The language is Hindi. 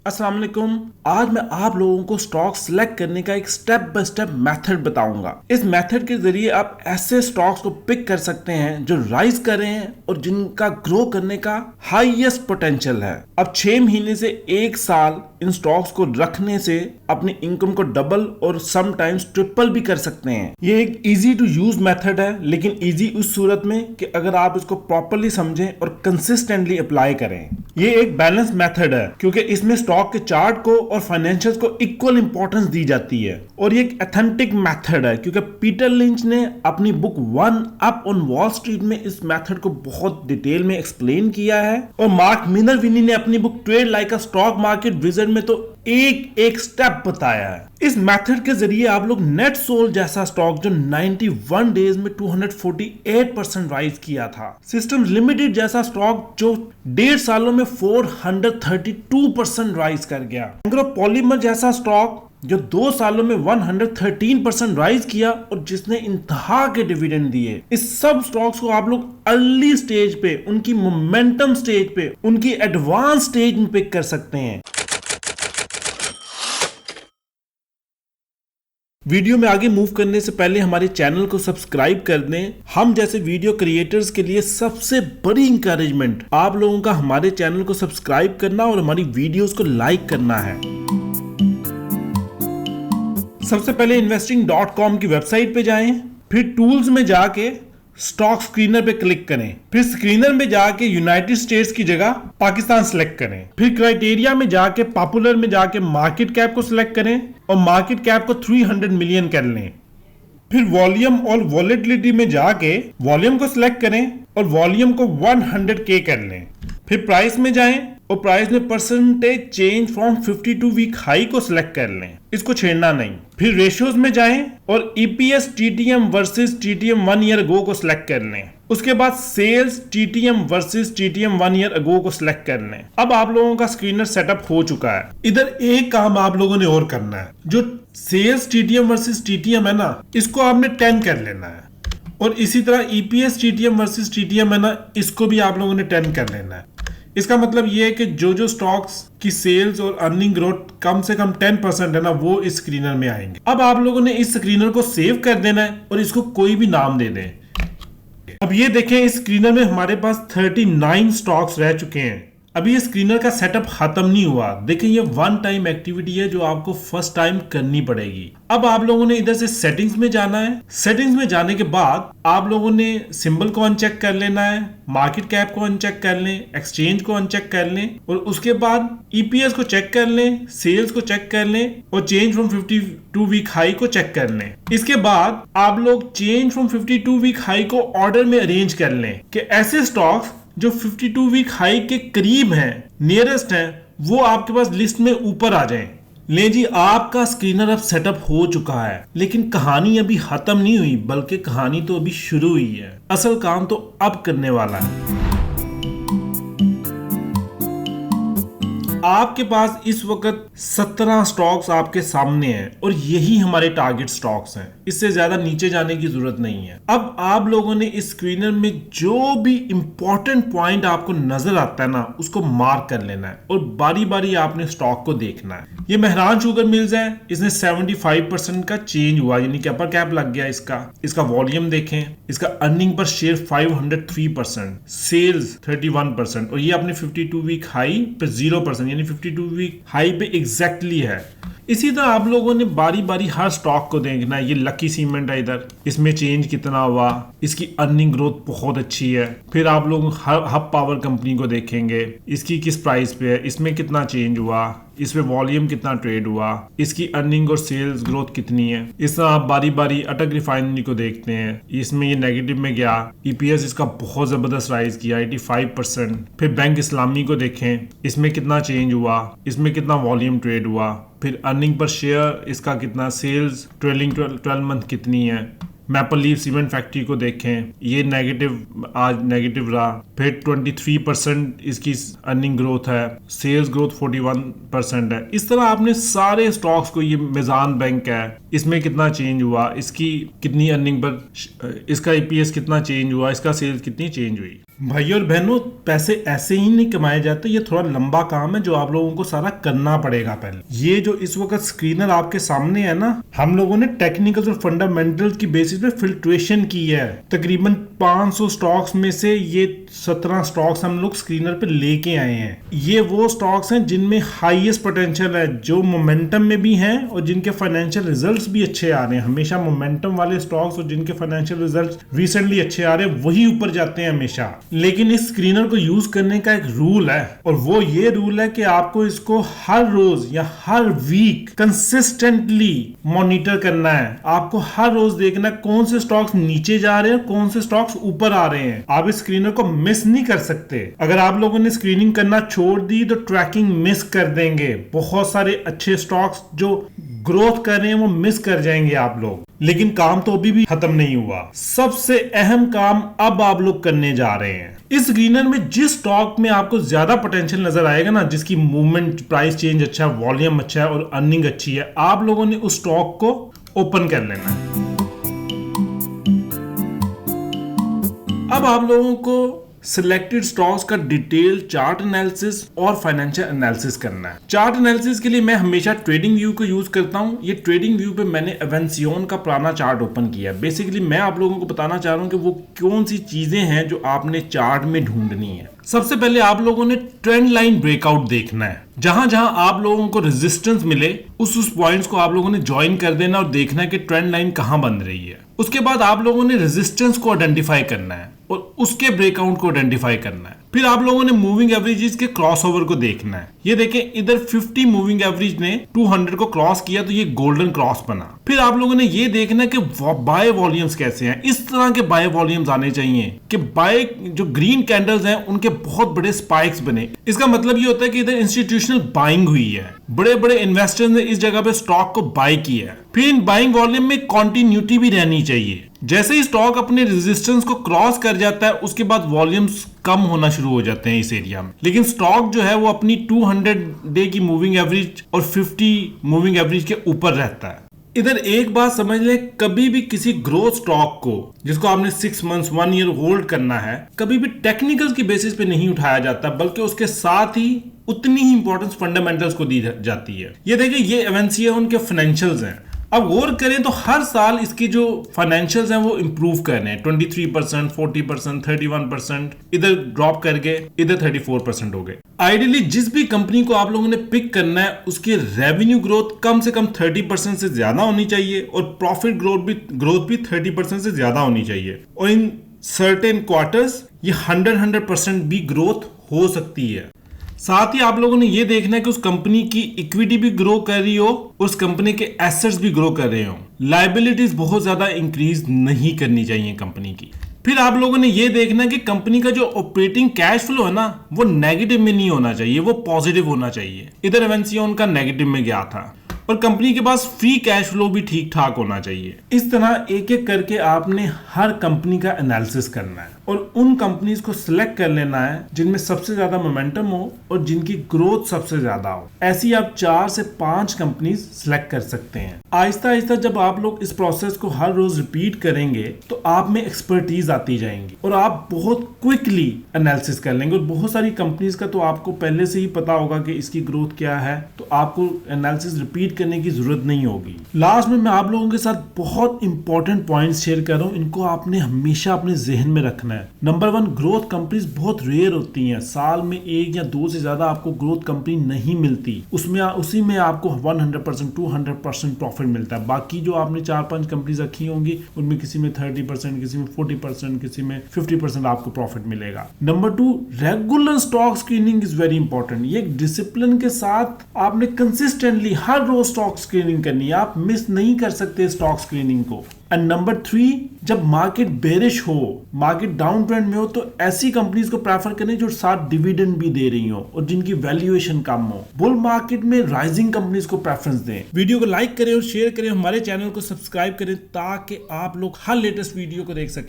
अस्सलाम वालेकुम। आज मैं आप लोगों को स्टॉक सिलेक्ट करने का एक स्टेप बाय स्टेप मेथड बताऊंगा। इस मेथड के जरिए आप ऐसे स्टॉक्स को पिक कर सकते हैं जो राइज कर रहे हैं और जिनका ग्रो करने का हाईएस्ट पोटेंशियल है। अब 6 महीने से 1 साल इन स्टॉक्स को रखने से अपनी इनकम को डबल और समटाइम्स ट्रिपल भी कर सकते हैं। ये एक इजी टू यूज मेथड है, लेकिन इजी उस सूरत में कि अगर आप इसको प्रॉपरली समझें और कंसिस्टेंटली अप्लाई करें। ये एक बैलेंस मेथड है क्योंकि इसमें स्टॉक के चार्ट को और फाइनेंशियल्स को इक्वल इंपॉर्टेंस दी जाती है, और ये एक ऑथेंटिक मेथड है क्योंकि पीटर लिंच ने अपनी book one up on wall street में इस मेथड को बहुत डिटेल में एक्सप्लेन किया है, और मार्क मिनरविनी ने अपनी book trade like a stock market wizard में तो एक एक स्टेप बताया है। इस मेथड के जरिए आप लोग नेट सोल जैसा स्टॉक जो 91 डेज में 248% राइज किया था, सिस्टम्स लिमिटेड जैसा स्टॉक जो 1.5 सालों में 432% राइज कर गया, एंग्रो पॉलीमर जैसा स्टॉक जो 2 सालों में 113% राइज किया और जिसने इंतहा के डिविडेंड दिए। इस सब स्टॉक्स को आप लोग अर्ली स्टेज पे, उनकी मोमेंटम स्टेज पे, उनकी एडवांस स्टेज में पिक कर सकते हैं। वीडियो में आगे मूव करने से पहले हमारे चैनल को सब्सक्राइब कर दें। हम जैसे वीडियो क्रिएटर्स के लिए सबसे बड़ी इंकरेजमेंट आप लोगों का हमारे चैनल को सब्सक्राइब करना और हमारी वीडियोस को लाइक करना है। सबसे पहले investing.com की वेबसाइट पे जाएं, फिर टूल्स में जाके स्टॉक स्क्रीनर पे क्लिक करें, फिर स्क्रीनर में जाके यूनाइटेड स्टेट्स की जगह पाकिस्तान सिलेक्ट करें, फिर क्राइटेरिया में जाके पॉपुलर में जाके मार्केट कैप को सिलेक्ट करें और मार्केट कैप को 300 मिलियन कर लें, फिर वॉल्यूम और वॉलेटिलिटी में जाके वॉल्यूम को सिलेक्ट करें और वॉल्यूम को 100K कर लें, फिर प्राइस में जाएं और प्राइस में percentage change from 52 week high को सिलेक्ट कर लें, इसको छेड़ना नहीं। फिर रेशियोज में जाएं और EPS TTM versus TTM 1 year ago को सिलेक्ट कर लें। उसके बाद sales TTM versus TTM 1 year ago को सिलेक्ट कर लें। अब आप लोगों का स्क्रीनर सेटअप हो चुका है। इधर एक काम आप लोगों ने और करना है, जो सेल्स TTM वर्सेस TTM है ना, इसको आपने 10 कर लेना है, और इसी तरह EPS TTM वर्सेस TTM है ना, इसको भी आप लोगों ने 10 कर लेना है। इसका मतलब ये है कि जो स्टॉक्स की सेल्स और अर्निंग ग्रोथ कम से कम 10% है ना, वो इस स्क्रीनर में आएंगे। अब आप लोगों ने इस स्क्रीनर को सेव कर देना है और इसको कोई भी नाम दे दें। अब ये देखें, इस स्क्रीनर में हमारे पास 39 स्टॉक्स रह चुके हैं। अभी ये स्क्रीनर का सेटअप खत्म नहीं हुआ। देखें, ये वन टाइम एक्टिविटी है जो आपको फर्स्ट टाइम करनी पड़ेगी। अब आप लोगों ने इधर से सेटिंग्स में जाना है। सेटिंग्स में जाने के बाद आप लोगों ने सिंबल को अनचेक कर लेना है, मार्केट कैप को अनचेक कर लें, एक्सचेंज को अनचेक कर लें, और उसके बाद EPS को चेक कर लें, सेल्स को चेक कर लें, और चेंज फ्रॉम 52 वीक हाई को चेक कर लें। इसके बाद आप लोग चेंज फ्रॉम 52 वीक हाई को ऑर्डर में अरेंज कर लें कि ऐसे स्टॉक्स जो 52 वीक हाई के करीब हैं, नियरेस्ट हैं, वो आपके पास लिस्ट में ऊपर आ जाएं। ले जी, आपका स्क्रीनर अब सेटअप हो चुका है, लेकिन कहानी अभी खत्म नहीं हुई, बल्कि कहानी तो अभी शुरू हुई है। असल काम तो अब करने वाला है। आपके पास इस वक्त 17 स्टॉक्स आपके सामने हैं और यही हमारे टारगेट स्टॉक्स हैं। इससे ज्यादा नीचे जाने की जरूरत नहीं है। अब आप लोगों ने इस स्क्रीनर में जो भी इंपॉर्टेंट पॉइंट आपको नजर आता है ना, उसको मार्क कर लेना है और बारी बारी आपने स्टॉक को देखना है। ये मेहरान शुगर मिल्स है, इसने 75% का चेंज हुआ, यानी कि अपर कैप लग गया इसका वॉल्यूम देखें, इसका अर्निंग पर शेयर 503%, सेल्स 31%, और ये अपने 52 वीक हाई पे 0%, यानी 52 वीक हाई पे एग्जैक्टली है। इसी तरह आप लोगों ने बारी बारी हर स्टॉक को देखना है। ये लकी सीमेंट है, इधर इसमें चेंज कितना हुआ, इसकी अर्निंग ग्रोथ बहुत अच्छी है। फिर आप लोग हब पावर कंपनी को देखेंगे, इसकी किस प्राइस पे है, इसमें कितना चेंज हुआ, इसमें वॉल्यूम कितना ट्रेड हुआ, इसकी अर्निंग और सेल्स ग्रोथ कितनी है। इस तरह आप बारी बारी अटक रिफाइनरी को देखते हैं, इसमें ये नेगेटिव में गया, EPS इसका बहुत जबरदस्त राइज किया 85%। फिर बैंक इस्लामी को देखें, इसमें कितना चेंज हुआ, इसमें कितना वॉल्यूम ट्रेड हुआ, फिर अर्निंग पर शेयर इसका कितना, सेल्स ट्रेलिंग 12 मंथ कितनी है। मैपल लीफ सीमेंट फैक्ट्री को देखें, ये आज नेगेटिव रहा। फिर 23% इसकी अर्निंग ग्रोथ है, सेल्स ग्रोथ 41% है। इस तरह आपने सारे स्टॉक्स को, ये मेजान बैंक है, इसमें कितना चेंज हुआ, इसकी कितनी अर्निंग पर, इसका EPS कितना चेंज हुआ, इसका सेल्स कितनी चेंज हुई। भाई और बहनों, पैसे ऐसे ही नहीं कमाए जाते, ये थोड़ा लंबा काम है जो आप लोगों को सारा करना पड़ेगा। पहले ये जो इस वक्त स्क्रीनर आपके सामने है ना, हम लोगों ने टेक्निकल्स और फंडामेंटल्स की बेसिस पे फिल्ट्रेशन की है। तकरीबन 500 स्टॉक्स में से ये 17 स्टॉक्स हम लोग स्क्रीनर पे लेके आए हैं। ये वो स्टॉक्स हैं जिनमें हाईएस्ट पोटेंशियल है, जो मोमेंटम में भी हैं और जिनके फाइनेंशियल रिजल्ट्स भी अच्छे आ रहे हैं। हमेशा मोमेंटम वाले स्टॉक्स और जिनके फाइनेंशियल रिजल्ट्स रिसेंटली अच्छे आ रहे हैं वही ऊपर जाते हैं हमेशा। लेकिन इस स्क्रीनर को यूज करने का एक रूल है, और वो ये रूल है कि आपको इसको हर रोज या हर वीक कंसिस्टेंटली मॉनिटर करना है। आपको हर रोज देखना है कौन से स्टॉक्स नीचे जा रहे हैं, कौन से स्टॉक्स ऊपर आ रहे हैं। आप इस स्क्रीनर को मिस नहीं कर सकते। अगर आप लोगों ने स्क्रीनिंग करना छोड़ दी तो ट्रैकिंग मिस कर देंगे। बहुत सारे अच्छे स्टॉक्स जो ग्रोथ कर रहे हैं वो मिस कर जाएंगे आप लोग। लेकिन काम तो अभी भी खत्म नहीं हुआ। सबसे अहम काम अब आप लोग करने जा रहे हैं। इस स्क्रीनर में जिस स्टॉक में आपको ज्यादा पोटेंशियल नजर आएगा ना, जिसकी मूवमेंट, प्राइस चेंज अच्छा है, वॉल्यूम अच्छा है और अर्निंग अच्छी है, आप लोगों ने उस स्टॉक को ओपन कर लेना है। अब आप लोगों को सिलेक्टेड स्टॉक्स का डिटेल चार्ट एनालिसिस और फाइनेंशियल एनालिसिस करना है। चार्ट एनालिसिस के लिए मैं हमेशा ट्रेडिंग व्यू को यूज करता हूं। ये ट्रेडिंग व्यू पे मैंने एवेंसियोन का पुराना चार्ट ओपन किया। बेसिकली मैं आप लोगों को बताना चाह रहा हूं कि वो कौन सी चीजें हैं जो आपने चार्ट में ढूंढनी है। सबसे पहले आप लोगों ने ट्रेंड लाइन ब्रेकआउट देखना है। जहां जहां आप लोगों को रेजिस्टेंस मिले उस पॉइंट्स को आप लोगों ने ज्वाइन कर देना और देखना है कि ट्रेंड लाइन कहां बन रही है। उसके बाद आप लोगों ने रेजिस्टेंस को आइडेंटिफाई करना है और उसके ब्रेकआउट को आइडेंटिफाई करना है। फिर आप लोगों ने मूविंग एवरेजेस के क्रॉसओवर को देखना है। ये देखें, इधर 50 मूविंग एवरेज ने 200 को क्रॉस किया तो ये गोल्डन क्रॉस बना। फिर आप लोगों ने ये देखना है कि बाय वॉल्यूम्स कैसे हैं। इस तरह के बाय वॉल्यूम्स आने चाहिए कि बाय जो ग्रीन कैंडल्स हैं उनके बहुत बड़े स्पाइक्स बने। इसका मतलब ये होता है कि इधर इंस्टीट्यूशनल बाइंग हुई है, बड़े बड़े इन्वेस्टर्स ने इस जगह पे स्टॉक को बाय किया है। फिर इन बाइंग वॉल्यूम में कॉन्टिन्यूटी भी रहनी चाहिए। जैसे ही स्टॉक अपने रेजिस्टेंस को क्रॉस कर जाता है उसके बाद वॉल्यूम्स कम होना शुरू हो जाते हैं इस एरिया में। लेकिन स्टॉक जो है वो अपनी 200 डे की मूविंग एवरेज और 50 मूविंग एवरेज के ऊपर रहता है। इधर एक बात समझ ले, कभी भी किसी ग्रोथ स्टॉक को जिसको आपने 6 मंथ्स 1 ईयर होल्ड करना है, कभी भी टेक्निकल्स की बेसिस पे नहीं उठाया जाता, बल्कि उसके साथ ही उतनी ही इंपॉर्टेंस फंडामेंटल्स को दी जाती है। ये देखिए, ये एवेंसियोन के फाइनेंशियल्स हैं। अब गौर करें तो हर साल इसके जो फाइनेंशियल्स हैं वो इंप्रूव कर रहे हैं। 23%, 40%, 31%, इधर ड्रॉप करके इधर 34% हो गए। आइडियली जिस भी कंपनी को आप लोगों ने पिक करना है उसकी रेवेन्यू ग्रोथ कम से कम 30% से ज्यादा होनी चाहिए और प्रॉफिट ग्रोथ भी 30% से ज्यादा होनी चाहिए। और इन सर्टेन क्वार्टर्स ये 100% भी ग्रोथ हो सकती है। साथ ही आप लोगों ने ये देखना है कि उस कंपनी की इक्विटी भी ग्रो कर रही हो, उस कंपनी के एसेट्स भी ग्रो कर रहे हो। लायबिलिटीज बहुत ज्यादा इंक्रीज नहीं करनी चाहिए कंपनी की। फिर आप लोगों ने ये देखना है कि कंपनी का जो ऑपरेटिंग कैश फ्लो है ना, वो नेगेटिव में नहीं होना चाहिए, वो पॉजिटिव होना चाहिए। इधर एवेंसियोन का नेगेटिव में गया था। और कंपनी के पास फ्री कैश फ्लो भी ठीक ठाक होना चाहिए। इस तरह एक एक करके आपने हर कंपनी का एनालिसिस करना है और उन कंपनीज को सिलेक्ट कर लेना है जिनमें सबसे ज्यादा मोमेंटम हो और जिनकी ग्रोथ सबसे ज्यादा हो। ऐसी आप 4 से 5 कंपनीज सिलेक्ट कर सकते हैं। आहिस्ता आहिस्ता जब आप लोग इस प्रोसेस को हर रोज रिपीट करेंगे तो आप में एक्सपर्टीज आती जाएंगी और आप बहुत क्विकली एनालिसिस कर लेंगे। और बहुत सारी कंपनीज का तो आपको पहले से ही पता होगा कि इसकी ग्रोथ क्या है, तो आपको एनालिसिस रिपीट करने की जरूरत नहीं होगी। लास्ट में मैं आप लोगों के साथ बहुत इंपॉर्टेंट पॉइंट्स शेयर कर रहा हूं, इनको आपने हमेशा अपने जहन में रखना है। नंबर 1, ग्रोथ कंपनीज बहुत रेयर होती हैं। साल में 1 या 2 से ज्यादा आपको ग्रोथ कंपनी नहीं मिलती, उसी में आपको 100%, 200% प्रॉफिट मिलता है। बाकी जो आपने 4-5 कंपनीज रखी होंगी उनमें किसी में 30%, किसी में 40%, किसी में 50% आपको प्रॉफिट मिलेगा। Number 2, regular stock screening is very important. ये डिसिप्लिन के साथ आपने कंसिस्टेंटली हर रोज स्टॉक स्क्रीनिंग करनी है। आप मिस नहीं कर सकते स्टॉक स्क्रीनिंग को। एंड नंबर 3, जब मार्केट बेरिश हो, मार्केट डाउन ट्रेंड में हो, तो ऐसी कंपनीज को प्रेफर करें जो साथ डिविडेंड भी दे रही हो और जिनकी वैल्यूएशन कम हो। बुल मार्केट में राइजिंग कंपनीज को प्रेफरेंस दें। वीडियो को लाइक करें और शेयर करें, हमारे चैनल को सब्सक्राइब करें ताकि आप लोग हर लेटेस्ट वीडियो को देख सकें।